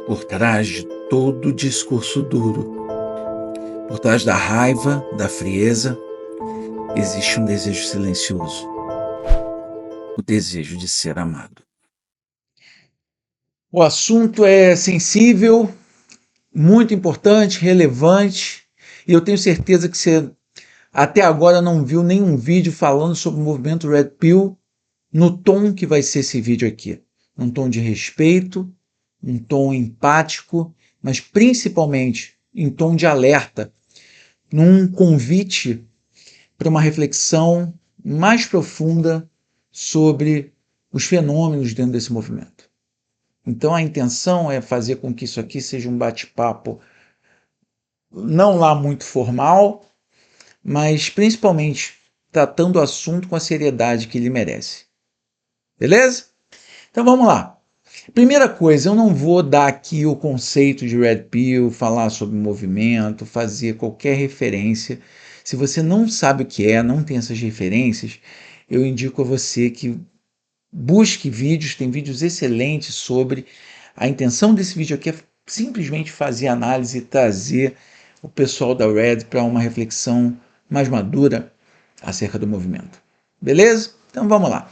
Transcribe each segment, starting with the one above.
Por trás de todo discurso duro, por trás da raiva, da frieza, existe um desejo silencioso, o desejo de ser amado. O assunto é sensível, muito importante, relevante, e eu tenho certeza que você até agora não viu nenhum vídeo falando sobre o movimento Red Pill no tom que vai ser esse vídeo aqui. Um tom de respeito, um tom empático, mas principalmente em tom de alerta, num convite para uma reflexão mais profunda sobre os fenômenos dentro desse movimento. Então a intenção é fazer com que isso aqui seja um bate-papo não lá muito formal, mas principalmente tratando o assunto com a seriedade que ele merece. Beleza? Então vamos lá. Primeira coisa, eu não vou dar aqui o conceito de Red Pill, falar sobre movimento, fazer qualquer referência. Se você não sabe o que é, não tem essas referências, eu indico a você que busque vídeos, tem vídeos excelentes sobre. A intenção desse vídeo aqui é simplesmente fazer análise e trazer o pessoal da Red para uma reflexão mais madura acerca do movimento. Beleza? Então vamos lá.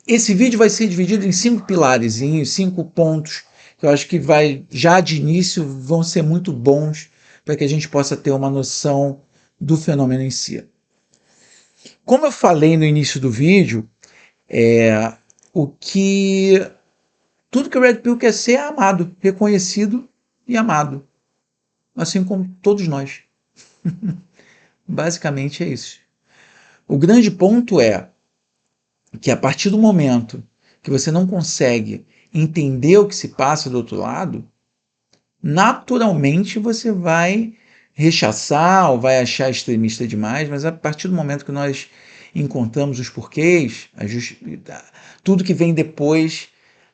Esse vídeo vai ser dividido em 5 pilares, em 5 pontos, que eu acho que já de início vão ser muito bons para que a gente possa ter uma noção do fenômeno em si. Como eu falei no início do vídeo, tudo que o Red Pill quer ser é amado, reconhecido e amado, assim como todos nós. Basicamente é isso. O grande ponto é que a partir do momento que você não consegue entender o que se passa do outro lado, naturalmente você vai rechaçar ou vai achar extremista demais, mas a partir do momento que nós encontramos os porquês, tudo que vem depois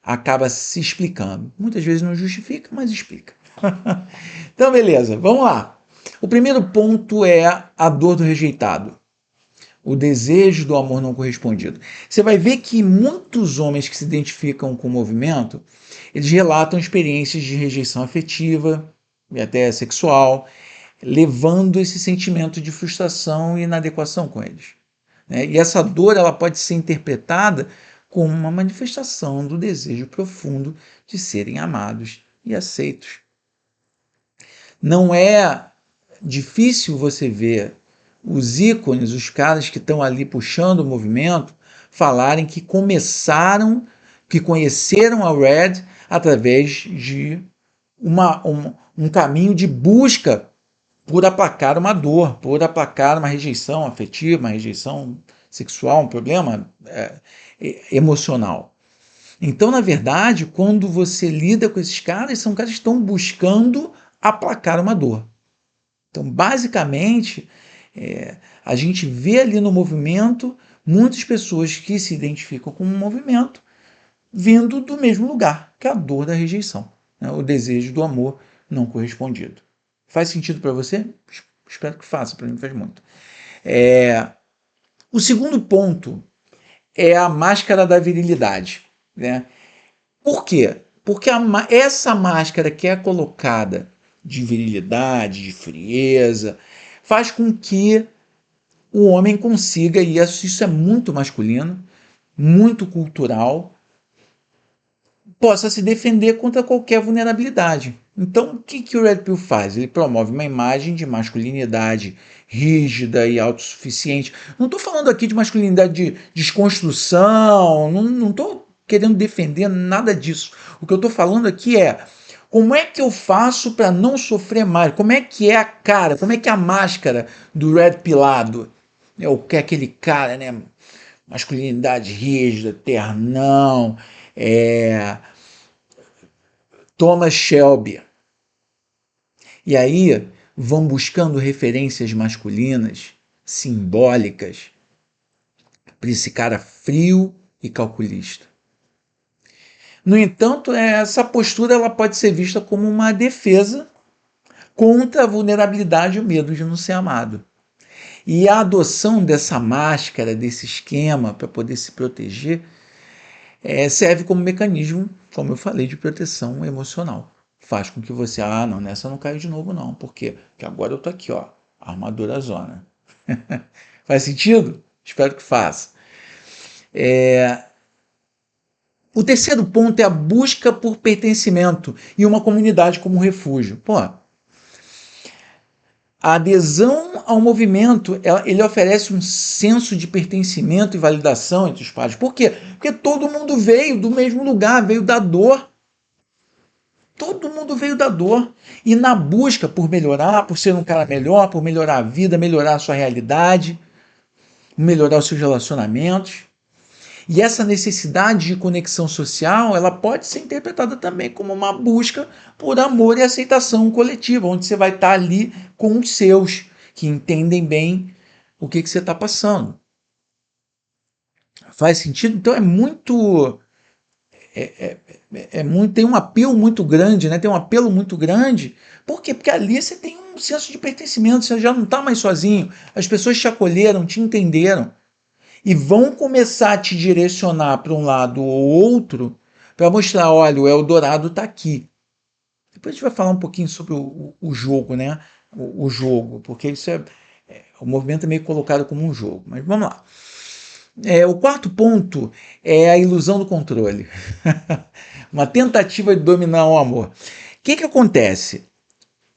acaba se explicando. Muitas vezes não justifica, mas explica. Então, beleza, vamos lá. O primeiro ponto é a dor do rejeitado. O desejo do amor não correspondido. Você vai ver que muitos homens que se identificam com o movimento, eles relatam experiências de rejeição afetiva e até sexual, levando esse sentimento de frustração e inadequação com eles. E essa dor ela pode ser interpretada como uma manifestação do desejo profundo de serem amados e aceitos. Não é difícil você ver os ícones, os caras que estão ali puxando o movimento, falarem que conheceram a Red através de um caminho de busca por aplacar uma dor, por aplacar uma rejeição afetiva, uma rejeição sexual, um problema emocional. Então, na verdade, quando você lida com esses caras, são caras que estão buscando aplacar uma dor. Então, basicamente, a gente vê ali no movimento muitas pessoas que se identificam com um movimento vindo do mesmo lugar, que é a dor da rejeição, o desejo do amor não correspondido. Faz sentido para você? Espero que faça, para mim faz muito. O segundo ponto é a máscara da virilidade. Por quê? Porque essa máscara que é colocada de virilidade, de frieza, faz com que o homem consiga, e isso é muito masculino, muito cultural, possa se defender contra qualquer vulnerabilidade. Então, o que o Red Pill faz? Ele promove uma imagem de masculinidade rígida e autossuficiente. Não estou falando aqui de masculinidade de desconstrução, não estou querendo defender nada disso. O que eu estou falando aqui é como é que eu faço para não sofrer mais? Como é que é a cara? Como é que é a máscara do Red Pilado? O que é aquele cara, né? Masculinidade rígida, ternão, Thomas Shelby. E aí vão buscando referências masculinas, simbólicas, para esse cara frio e calculista. No entanto, essa postura ela pode ser vista como uma defesa contra a vulnerabilidade e o medo de não ser amado. E a adoção dessa máscara, desse esquema para poder se proteger, serve como mecanismo, como eu falei, de proteção emocional. Faz com que você, não, nessa eu não caio de novo não. Por quê? Porque agora eu tô aqui, ó, armadura zona. Faz sentido? Espero que faça. O terceiro ponto é a busca por pertencimento e uma comunidade como refúgio. Pô, a adesão ao movimento, ele oferece um senso de pertencimento e validação entre os pares. Por quê? Porque todo mundo veio do mesmo lugar, veio da dor. Todo mundo veio da dor. E na busca por melhorar, por ser um cara melhor, por melhorar a vida, melhorar a sua realidade, melhorar os seus relacionamentos. E essa necessidade de conexão social, ela pode ser interpretada também como uma busca por amor e aceitação coletiva, onde você vai estar ali com os seus, que entendem bem o que você está passando. Faz sentido? Então tem um apelo muito grande, né? Tem um apelo muito grande. Por quê? Porque ali você tem um senso de pertencimento, você já não está mais sozinho. As pessoas te acolheram, te entenderam. E vão começar a te direcionar para um lado ou outro para mostrar, olha, o Eldorado está aqui. Depois a gente vai falar um pouquinho sobre o jogo, né? O jogo, porque isso o movimento é meio colocado como um jogo. Mas vamos lá. O quarto ponto é a ilusão do controle. Uma tentativa de dominar o amor. O que acontece?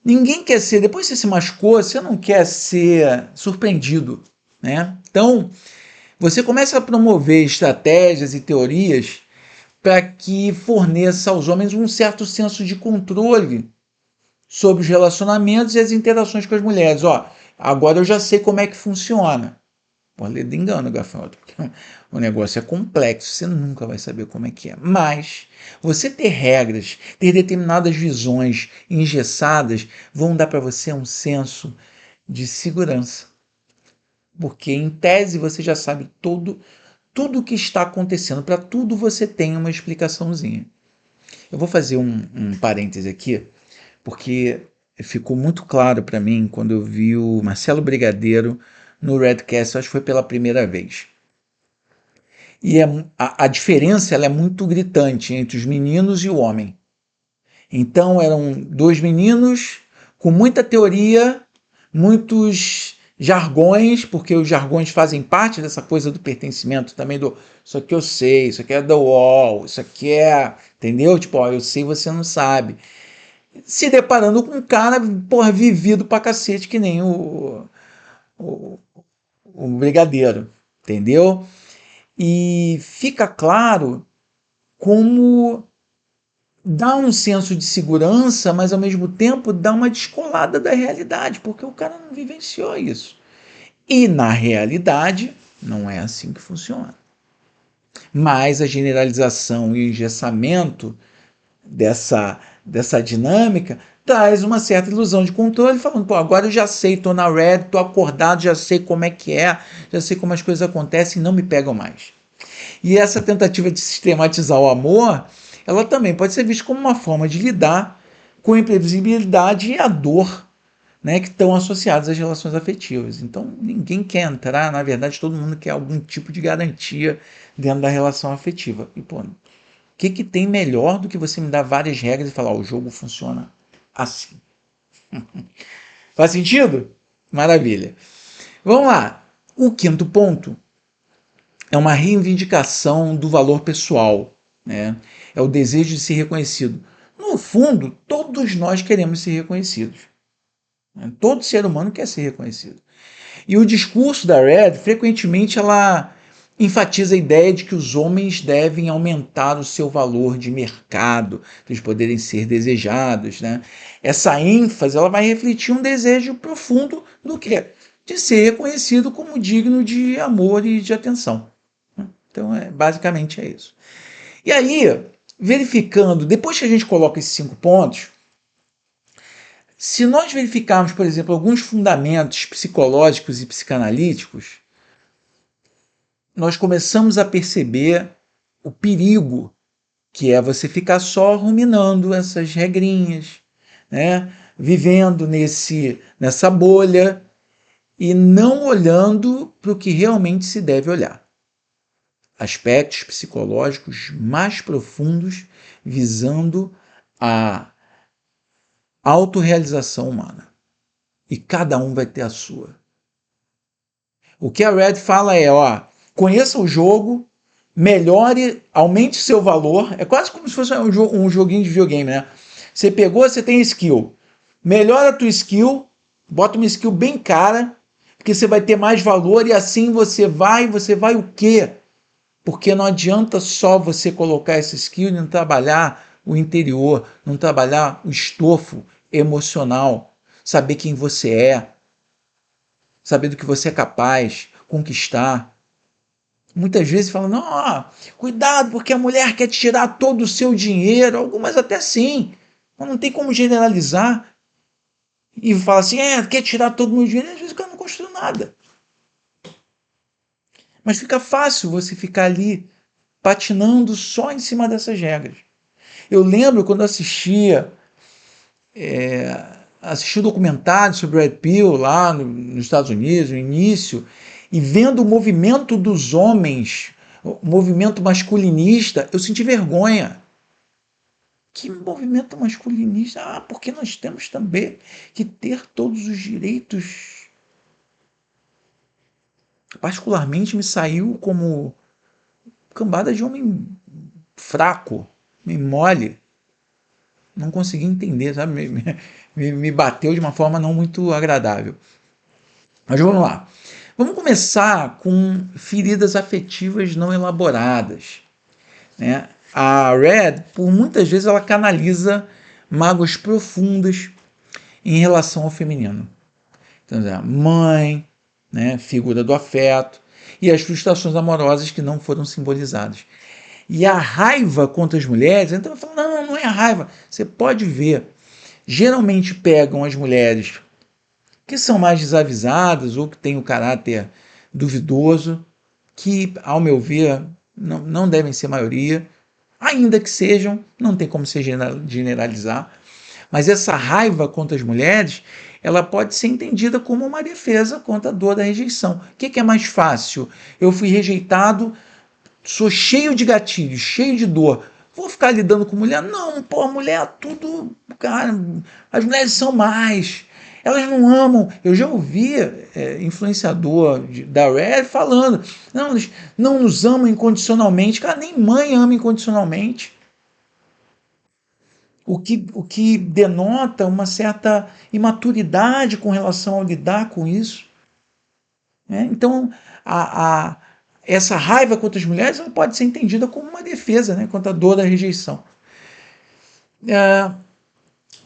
Ninguém quer ser, depois que você se machucou, você não quer ser surpreendido, né? Então, você começa a promover estratégias e teorias para que forneça aos homens um certo senso de controle sobre os relacionamentos e as interações com as mulheres. Agora eu já sei como é que funciona. Pode ler de engano, gafanhoto, porque o negócio é complexo, você nunca vai saber como é que é. Mas você ter regras, ter determinadas visões engessadas, vão dar para você um senso de segurança. Porque, em tese, você já sabe tudo o que está acontecendo. Para tudo você tem uma explicaçãozinha. Eu vou fazer um parêntese aqui, porque ficou muito claro para mim quando eu vi o Marcelo Brigadeiro no Redcast, acho que foi pela primeira vez. E a diferença ela é muito gritante entre os meninos e o homem. Então eram dois meninos com muita teoria, muitos jargões, porque os jargões fazem parte dessa coisa do pertencimento também, isso aqui eu sei, isso aqui é the wall, isso aqui é, entendeu? Tipo, eu sei, você não sabe. Se deparando com um cara, vivido pra cacete, que nem o, o Brigadeiro, entendeu? E fica claro como dá um senso de segurança, mas ao mesmo tempo dá uma descolada da realidade, porque o cara não vivenciou isso. E na realidade, não é assim que funciona. Mas a generalização e o engessamento dessa dinâmica traz uma certa ilusão de controle, falando, agora eu já sei, tô na red, tô acordado, já sei como é que é, já sei como as coisas acontecem e não me pegam mais. E essa tentativa de sistematizar o amor, ela também pode ser vista como uma forma de lidar com a imprevisibilidade e a dor, né, que estão associados às relações afetivas. Então, ninguém quer entrar, na verdade, todo mundo quer algum tipo de garantia dentro da relação afetiva. E, o que tem melhor do que você me dar várias regras e falar, o jogo funciona assim? Faz sentido? Maravilha. Vamos lá. O quinto ponto é uma reivindicação do valor pessoal, né? É o desejo de ser reconhecido. No fundo, todos nós queremos ser reconhecidos. Todo ser humano quer ser reconhecido. E o discurso da Red, frequentemente, ela enfatiza a ideia de que os homens devem aumentar o seu valor de mercado, para eles poderem ser desejados, né? Essa ênfase ela vai refletir um desejo profundo do quê? De ser reconhecido como digno de amor e de atenção. Então, basicamente é isso. E aí, verificando, depois que a gente coloca esses 5 pontos, se nós verificarmos, por exemplo, alguns fundamentos psicológicos e psicanalíticos, nós começamos a perceber o perigo que é você ficar só ruminando essas regrinhas, né? Vivendo nessa bolha e não olhando para o que realmente se deve olhar. aspectos psicológicos mais profundos visando a autorrealização humana. E cada um vai ter a sua. O que a Red fala é, conheça o jogo, melhore, aumente seu valor. É quase como se fosse um joguinho de videogame, né? Você pegou, você tem skill. Melhora a tua skill, bota uma skill bem cara, porque você vai ter mais valor e assim você vai o quê? Porque não adianta só você colocar essa skill e não trabalhar o interior, não trabalhar o estofo emocional, saber quem você é, saber do que você é capaz, conquistar. Muitas vezes falam, não, cuidado, porque a mulher quer tirar todo o seu dinheiro, algumas até sim, mas não tem como generalizar. E fala assim, quer tirar todo o meu dinheiro, e às vezes o cara não construiu nada. Mas fica fácil você ficar ali patinando só em cima dessas regras. Eu lembro quando assistia um documentário sobre Red Pill lá nos Estados Unidos, no início, e vendo o movimento dos homens, o movimento masculinista, eu senti vergonha. Que movimento masculinista? Porque nós temos também que ter todos os direitos. Particularmente me saiu como cambada de homem fraco, meio mole. Não consegui entender, sabe? Me bateu de uma forma não muito agradável. Mas vamos lá. Vamos começar com feridas afetivas não elaboradas, né? A Red, por muitas vezes, ela canaliza mágoas profundas em relação ao feminino. Então, mãe, né, figura do afeto, e as frustrações amorosas que não foram simbolizadas. E a raiva contra as mulheres, então eu falo, não é a raiva. Você pode ver, geralmente pegam as mulheres que são mais desavisadas ou que têm o caráter duvidoso, que, ao meu ver, não devem ser maioria, ainda que sejam, não tem como se generalizar, mas essa raiva contra as mulheres, ela pode ser entendida como uma defesa contra a dor da rejeição. O que é mais fácil? Eu fui rejeitado, sou cheio de gatilhos, cheio de dor. Vou ficar lidando com mulher? Não, pô, mulher tudo, cara, as mulheres são mais. Elas não amam. Eu já ouvi influenciador da Red falando, não, eles não nos amam incondicionalmente. Cara, nem mãe ama incondicionalmente. O que denota uma certa imaturidade com relação a lidar com isso. Né? Então, essa raiva contra as mulheres ela pode ser entendida como uma defesa, né, contra a dor da rejeição.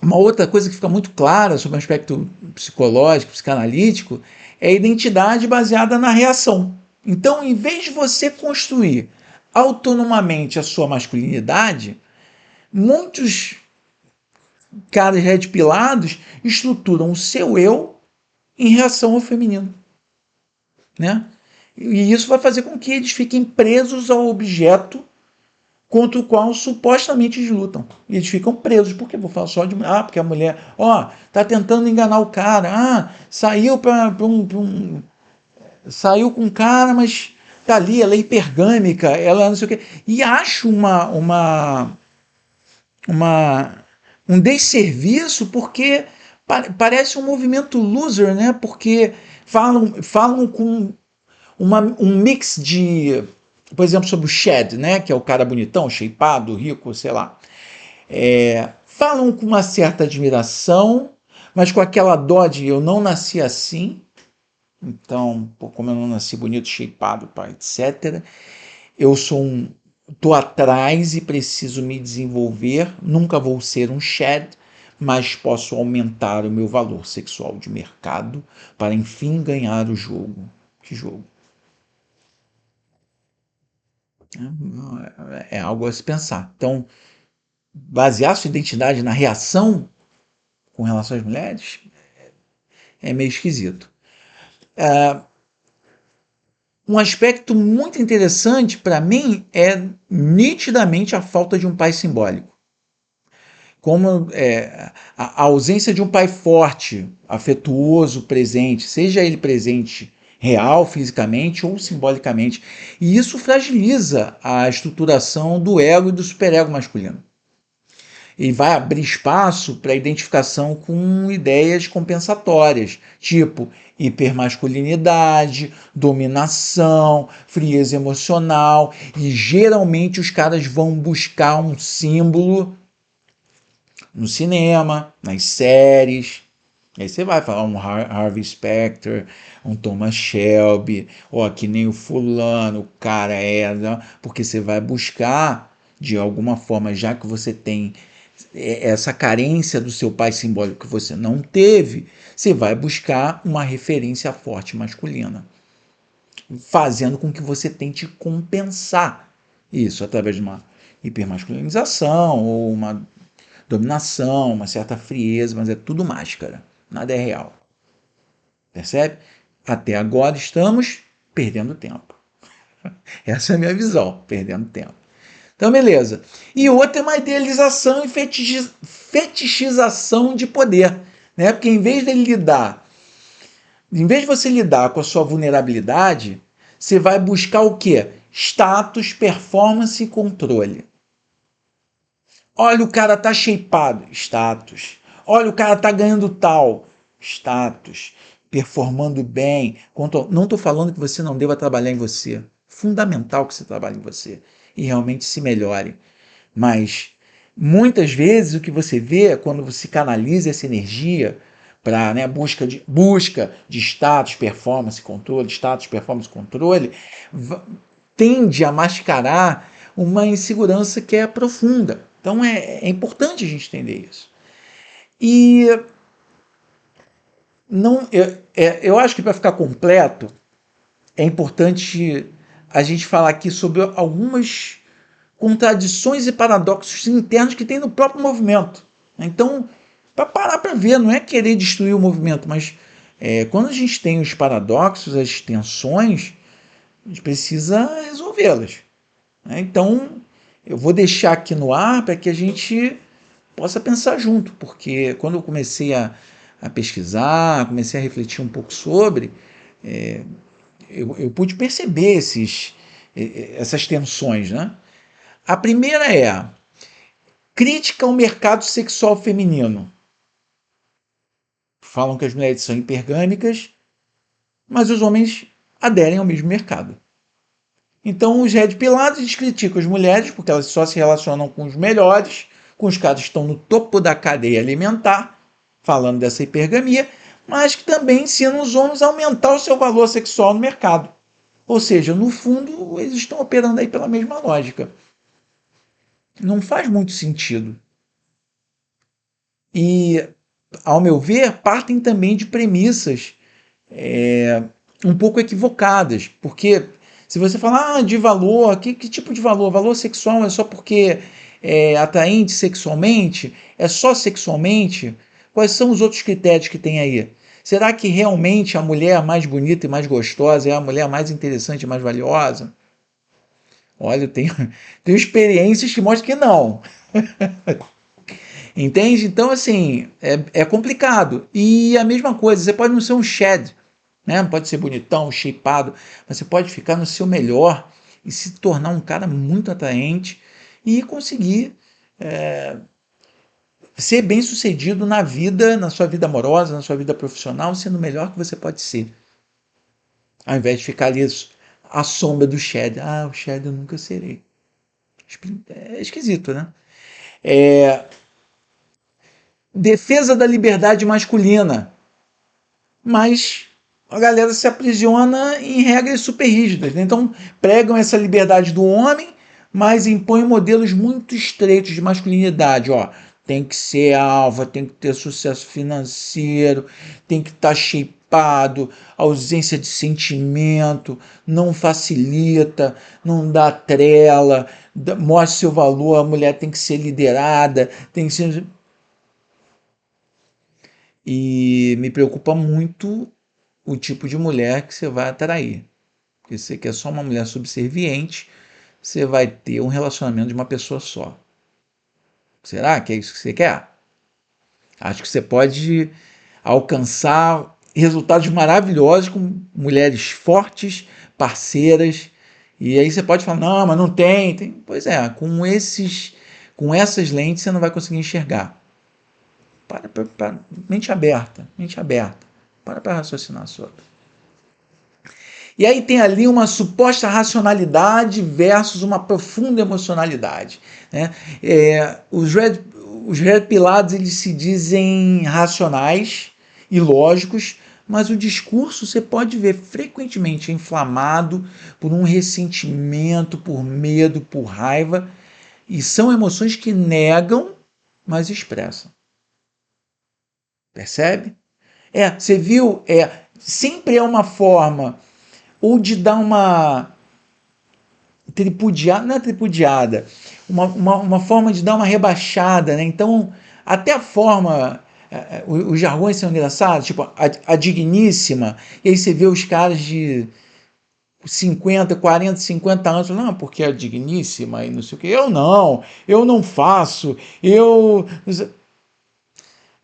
Uma outra coisa que fica muito clara sobre o aspecto psicológico, psicanalítico, é a identidade baseada na reação. Então, em vez de você construir autonomamente a sua masculinidade, muitos caras red pilados estruturam o seu eu em reação ao feminino. Né? E isso vai fazer com que eles fiquem presos ao objeto contra o qual supostamente eles lutam. E eles ficam presos. Por que vou falar só de mulher? Porque a mulher, tá tentando enganar o cara. Saiu saiu com um cara, mas tá ali, ela é hipergâmica, ela não sei o quê. E acho um desserviço porque parece um movimento loser, né? Porque falam com um mix de, por exemplo, sobre o Chad, né? Que é o cara bonitão, shapeado, rico, sei lá. Falam com uma certa admiração, mas com aquela dó de eu não nasci assim, então, como eu não nasci bonito, shapeado, etc. Eu tô atrás e preciso me desenvolver, nunca vou ser um Chad, mas posso aumentar o meu valor sexual de mercado para enfim ganhar o jogo. Que jogo? É algo a se pensar. Então, basear sua identidade na reação com relação às mulheres é meio esquisito. Um aspecto muito interessante para mim é nitidamente a falta de um pai simbólico. Como a ausência de um pai forte, afetuoso, presente, seja ele presente real, fisicamente ou simbolicamente. E isso fragiliza a estruturação do ego e do superego masculino. E vai abrir espaço para identificação com ideias compensatórias, tipo hipermasculinidade, dominação, frieza emocional, e geralmente os caras vão buscar um símbolo no cinema, nas séries. Aí você vai falar um Harvey Specter, um Thomas Shelby, ó, que nem o fulano, o cara é, porque você vai buscar, de alguma forma, já que você tem essa carência do seu pai simbólico que você não teve, você vai buscar uma referência forte masculina, fazendo com que você tente compensar isso através de uma hipermasculinização ou uma dominação, uma certa frieza, mas é tudo máscara, nada é real. Percebe? Até agora estamos perdendo tempo. Essa é a minha visão, perdendo tempo. Então, beleza. E outra é uma idealização e fetichização de poder, né? Porque em vez de você lidar com a sua vulnerabilidade, você vai buscar o quê? Status, performance e controle. Olha, o cara tá shapeado, status. Olha, o cara tá ganhando tal, status. Performando bem. Não estou falando que você não deva trabalhar em você. Fundamental que você trabalhe em você e realmente se melhore. Mas muitas vezes o que você vê quando você canaliza essa energia para, né, busca de status, performance, controle, status, performance, controle, tende a mascarar uma insegurança que é profunda. Então é importante a gente entender isso. E não, eu acho que para ficar completo é importante a gente falar aqui sobre algumas contradições e paradoxos internos que tem no próprio movimento. Então, para parar para ver, não é querer destruir o movimento, mas quando a gente tem os paradoxos, as tensões, a gente precisa resolvê-las. Né? Então, eu vou deixar aqui no ar para que a gente possa pensar junto, porque quando eu comecei a pesquisar, comecei a refletir um pouco sobre, eu pude perceber essas tensões. Né? A primeira é crítica ao mercado sexual feminino. Falam que as mulheres são hipergâmicas, mas os homens aderem ao mesmo mercado. Então, os Red Pilates criticam as mulheres porque elas só se relacionam com os melhores, com os caras que estão no topo da cadeia alimentar, falando dessa hipergamia, mas que também ensinam os homens a aumentar o seu valor sexual no mercado. Ou seja, no fundo, eles estão operando aí pela mesma lógica. Não faz muito sentido. E, ao meu ver, partem também de premissas um pouco equivocadas, porque se você falar de valor, que tipo de valor? Valor sexual é só porque é atraente sexualmente? É só sexualmente? Quais são os outros critérios que tem aí? Será que realmente a mulher mais bonita e mais gostosa é a mulher mais interessante e mais valiosa? Olha, eu tenho experiências que mostram que não. Entende? Então, assim, é complicado. E a mesma coisa, você pode não ser um shed, né? Pode ser bonitão, shapeado, mas você pode ficar no seu melhor e se tornar um cara muito atraente e conseguir ser bem sucedido na vida, na sua vida amorosa, na sua vida profissional, sendo o melhor que você pode ser. Ao invés de ficar ali à sombra do shed. Ah, o shed eu nunca serei. É esquisito, né? Defesa da liberdade masculina. Mas a galera se aprisiona em regras super rígidas. Né? Então, pregam essa liberdade do homem, mas impõem modelos muito estreitos de masculinidade. Ó, tem que ser alfa, tem que ter sucesso financeiro, tem que estar shapeado, ausência de sentimento, não facilita, não dá trela, mostra seu valor, a mulher tem que ser liderada, tem que ser... E me preocupa muito o tipo de mulher que você vai atrair. Porque se você quer só uma mulher subserviente, você vai ter um relacionamento de uma pessoa só. Será que é isso que você quer? Acho que você pode alcançar resultados maravilhosos com mulheres fortes, parceiras. E aí você pode falar, não, mas não tem. Pois é, com essas lentes você não vai conseguir enxergar. Mente aberta, mente aberta. Para raciocinar sobre. E aí tem ali uma suposta racionalidade versus uma profunda emocionalidade, né? Os red pilados, eles se dizem racionais e lógicos, mas o discurso você pode ver frequentemente inflamado por um ressentimento, por medo, por raiva, e são emoções que negam, mas expressam. Percebe? Você viu? Sempre é uma forma ou de dar uma tripudiada, não é tripudiada, uma forma de dar uma rebaixada, né? Então, até a forma, os jargões são engraçados, tipo a digníssima, e aí você vê os caras de 50, 40, 50 anos, não, porque é digníssima e não sei o que, eu não faço,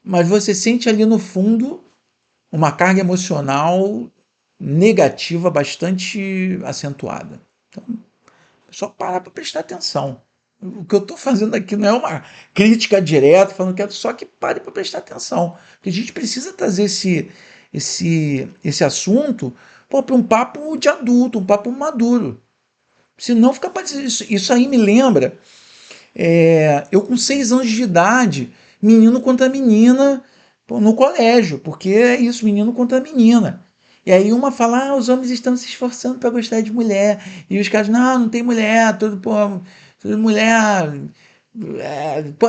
Mas você sente ali no fundo uma carga emocional negativa bastante acentuada. Então, é só parar para prestar atenção. O que eu estou fazendo aqui não é uma crítica direta, falando que é só que pare para prestar atenção. Porque a gente precisa trazer esse assunto para um papo de adulto, um papo maduro. Senão fica parecendo isso aí me lembra. Eu com 6 anos de idade, menino contra menina no colégio, porque é isso, menino contra menina. E aí uma fala, os homens estão se esforçando para gostar de mulher. E os caras, não tem mulher, toda mulher,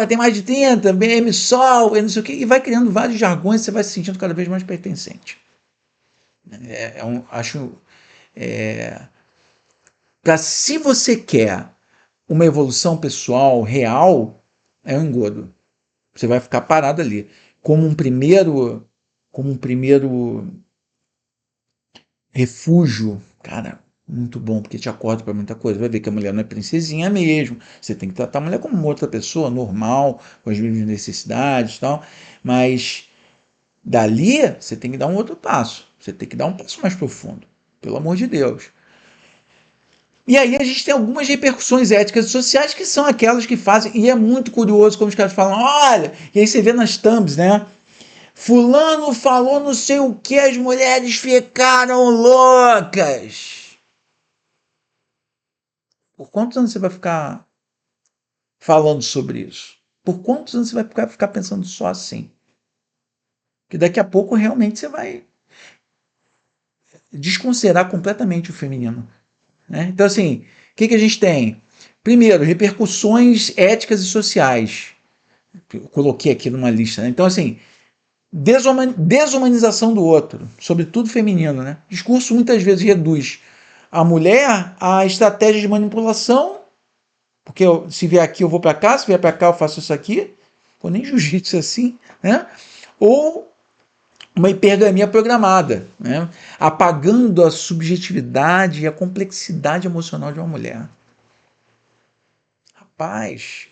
tem mais de 30, BM Sol, e não sei o quê. E vai criando vários jargões, você vai se sentindo cada vez mais pertencente. Se você quer uma evolução pessoal real, é um engodo. Você vai ficar parado ali. Como um primeiro refúgio, cara, muito bom, porque te acorda para muita coisa. Vai ver que a mulher não é princesinha mesmo. Você tem que tratar a mulher como uma outra pessoa, normal, com as mesmas necessidades e tal. Mas dali, você tem que dar um outro passo. Você tem que dar um passo mais profundo. Pelo amor de Deus. E aí a gente tem algumas repercussões éticas e sociais que são aquelas que fazem, e é muito curioso como os caras falam, olha, e aí você vê nas thumbs, né? Fulano falou não sei o que, as mulheres ficaram loucas. Por quantos anos você vai ficar falando sobre isso? Por quantos anos você vai ficar pensando só assim? Que daqui a pouco realmente você vai desconsiderar completamente o feminino. Né? Então, assim, o que a gente tem? Primeiro, repercussões éticas e sociais. Eu coloquei aqui numa lista. Né? Então, assim, desumanização do outro, sobretudo feminino. Né? Discurso muitas vezes reduz a mulher a estratégia de manipulação, porque se vier aqui eu vou para cá, se vier para cá eu faço isso aqui, ou nem jiu-jitsu assim, né? Ou uma hipergamia programada, né? Apagando a subjetividade e a complexidade emocional de uma mulher. Rapaz,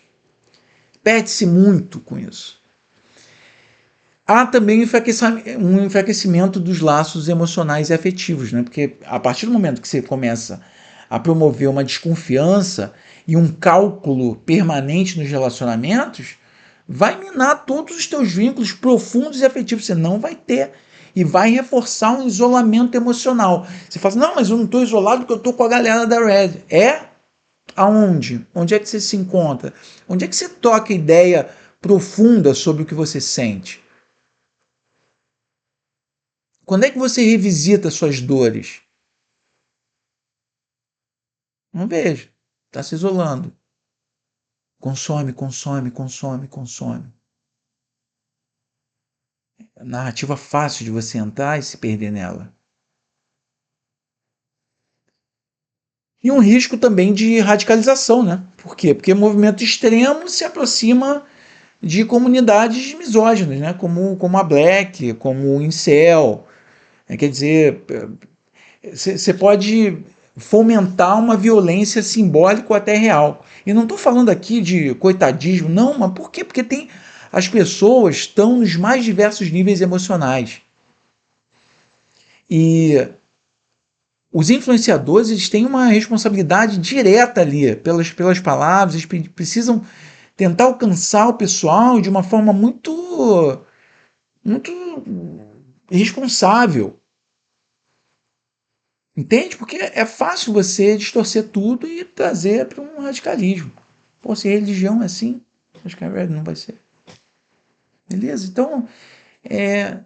perde-se muito com isso. Há também um enfraquecimento dos laços emocionais e afetivos, né? Porque a partir do momento que você começa a promover uma desconfiança e um cálculo permanente nos relacionamentos, vai minar todos os teus vínculos profundos e afetivos. Você não vai ter. E vai reforçar um isolamento emocional. Você fala assim, não, mas eu não estou isolado porque eu estou com a galera da Red. Aonde? Onde é que você se encontra? Onde é que você toca ideia profunda sobre o que você sente? Quando é que você revisita suas dores? Não vejo. Está se isolando. Consome, consome, consome, consome. Narrativa fácil de você entrar e se perder nela. E um risco também de radicalização, né? Por quê? Porque o movimento extremo se aproxima de comunidades misóginas, né? Como a Black, como o Incel. Quer dizer, você pode fomentar uma violência simbólica ou até real. E não estou falando aqui de coitadismo, não, mas por quê? Porque as pessoas estão nos mais diversos níveis emocionais. E os influenciadores, eles têm uma responsabilidade direta ali pelas palavras, eles precisam tentar alcançar o pessoal de uma forma muito responsável. Entende? Porque é fácil você distorcer tudo e trazer para um radicalismo. Pô, se religião é assim, acho que a verdade não vai ser. Beleza? Então, é,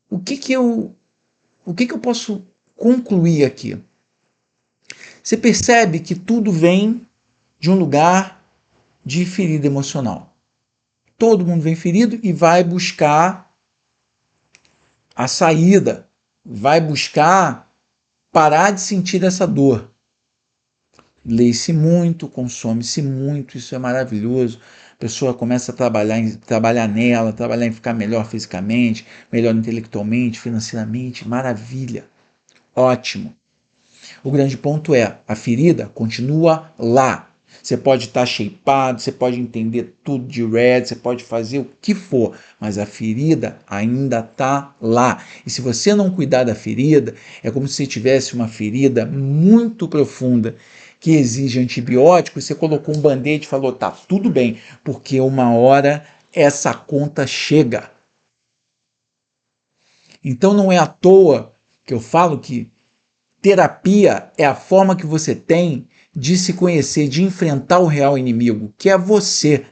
o que que eu, o que que eu posso concluir aqui? Você percebe que tudo vem de um lugar de ferida emocional. Todo mundo vem ferido e vai buscar a saída, vai buscar parar de sentir essa dor. Lê-se muito, consome-se muito, isso é maravilhoso. A pessoa começa a trabalhar nela, trabalhar em ficar melhor fisicamente, melhor intelectualmente, financeiramente, maravilha, ótimo. O grande ponto é, a ferida continua lá. Você pode estar shapeado, você pode entender tudo de Red, você pode fazer o que for, mas a ferida ainda está lá. E se você não cuidar da ferida, é como se você tivesse uma ferida muito profunda que exige antibiótico, e você colocou um band-aid e falou, tá, tudo bem, porque uma hora essa conta chega. Então não é à toa que eu falo que terapia é a forma que você tem de se conhecer, de enfrentar o real inimigo, que é você.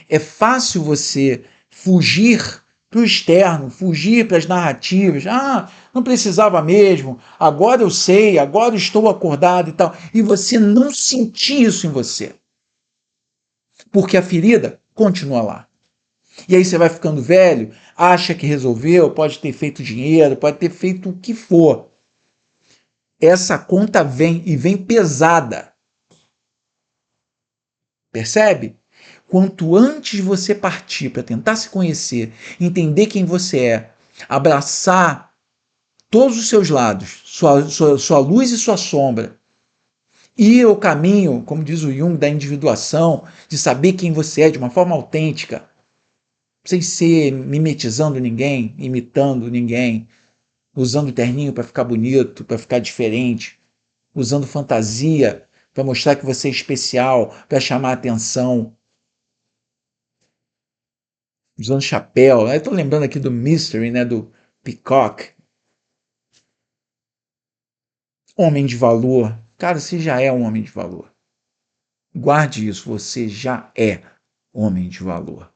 É fácil você fugir para o externo, fugir para as narrativas. Ah, não precisava mesmo, agora eu sei, agora estou acordado e tal. E você não sentir isso em você. Porque a ferida continua lá. E aí você vai ficando velho, acha que resolveu, pode ter feito dinheiro, pode ter feito o que for. Essa conta vem e vem pesada. Percebe? Quanto antes você partir para tentar se conhecer, entender quem você é, abraçar todos os seus lados, sua luz e sua sombra, e o caminho, como diz o Jung, da individuação, de saber quem você é de uma forma autêntica, sem ser mimetizando ninguém, imitando ninguém, usando terninho para ficar bonito, para ficar diferente, usando fantasia para mostrar que você é especial, para chamar atenção, usando chapéu. Eu tô lembrando aqui do Mystery, né, do Peacock. Homem de valor. Cara, você já é um homem de valor. Guarde isso, você já é homem de valor.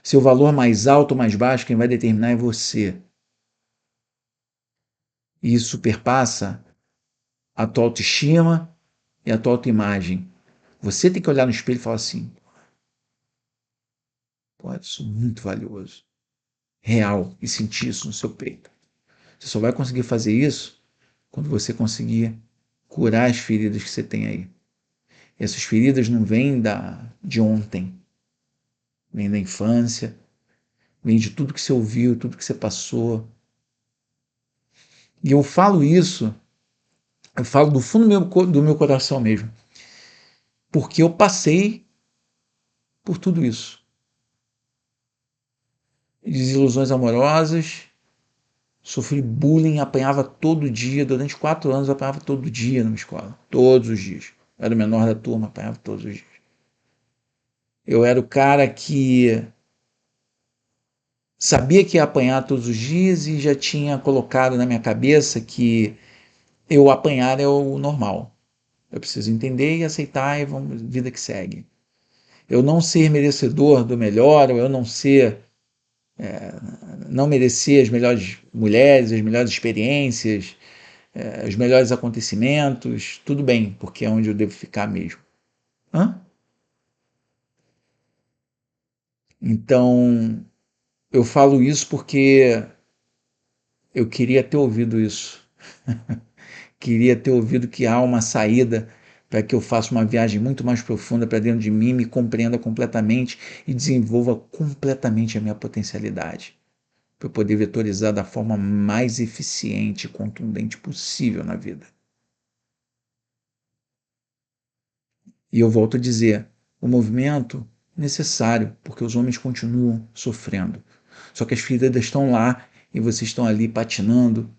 Seu valor mais alto ou mais baixo, quem vai determinar é você. E isso perpassa a tua autoestima e a tua autoimagem. Você tem que olhar no espelho e falar assim, pô, eu sou muito valioso. Real. E sentir isso no seu peito. Você só vai conseguir fazer isso quando você conseguir curar as feridas que você tem aí. Essas feridas não vêm de ontem, vêm da infância, vêm de tudo que você ouviu, tudo que você passou. E eu falo isso, eu falo do fundo do meu coração mesmo, porque eu passei por tudo isso. Desilusões amorosas, sofri bullying, apanhava todo dia, durante 4 anos eu apanhava todo dia na escola, todos os dias. Eu era o menor da turma, apanhava todos os dias. Eu era o cara que sabia que ia apanhar todos os dias e já tinha colocado na minha cabeça que eu apanhar é o normal. Eu preciso entender e aceitar e vamos, vida que segue. Eu não ser merecedor do melhor, ou eu não ser, não merecer as melhores mulheres, as melhores experiências, os melhores acontecimentos, tudo bem, porque é onde eu devo ficar mesmo. Hã? Então, eu falo isso porque eu queria ter ouvido isso. Queria ter ouvido que há uma saída para que eu faça uma viagem muito mais profunda para dentro de mim, me compreenda completamente e desenvolva completamente a minha potencialidade, para eu poder vetorizar da forma mais eficiente e contundente possível na vida. E eu volto a dizer, o movimento é necessário, porque os homens continuam sofrendo. Só que as feridas estão lá e vocês estão ali patinando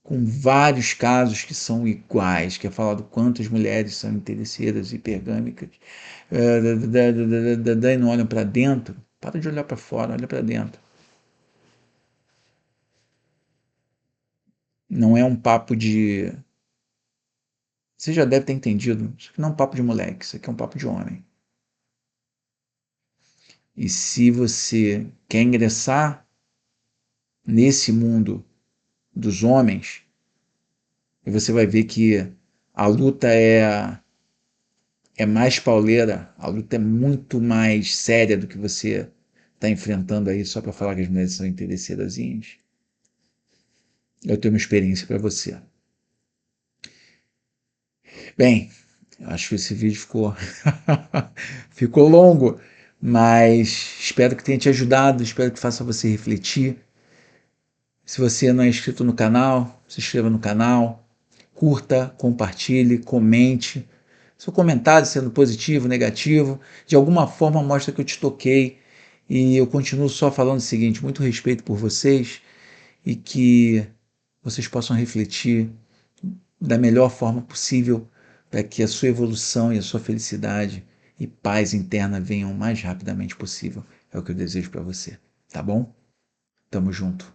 com vários casos que são iguais, que é falado quantas mulheres são interesseiras e hipergâmicas, daí não olham para dentro. Para de olhar para fora, olha para dentro. Não é um papo de... Você já deve ter entendido, isso aqui não é um papo de moleque, isso aqui é um papo de homem. E se você quer ingressar nesse mundo dos homens, você vai ver que a luta é mais pauleira, a luta é muito mais séria do que você está enfrentando aí só para falar que as mulheres são interesseirazinhas. Eu tenho uma experiência para você. Bem, eu acho que esse vídeo ficou longo, mas espero que tenha te ajudado, espero que faça você refletir. Se você não é inscrito no canal, se inscreva no canal, curta, compartilhe, comente. Seu comentário, sendo positivo, negativo, de alguma forma mostra que eu te toquei, e eu continuo só falando o seguinte: muito respeito por vocês e que vocês possam refletir da melhor forma possível para que a sua evolução e a sua felicidade e paz interna venham o mais rapidamente possível. É o que eu desejo para você, tá bom? Tamo junto.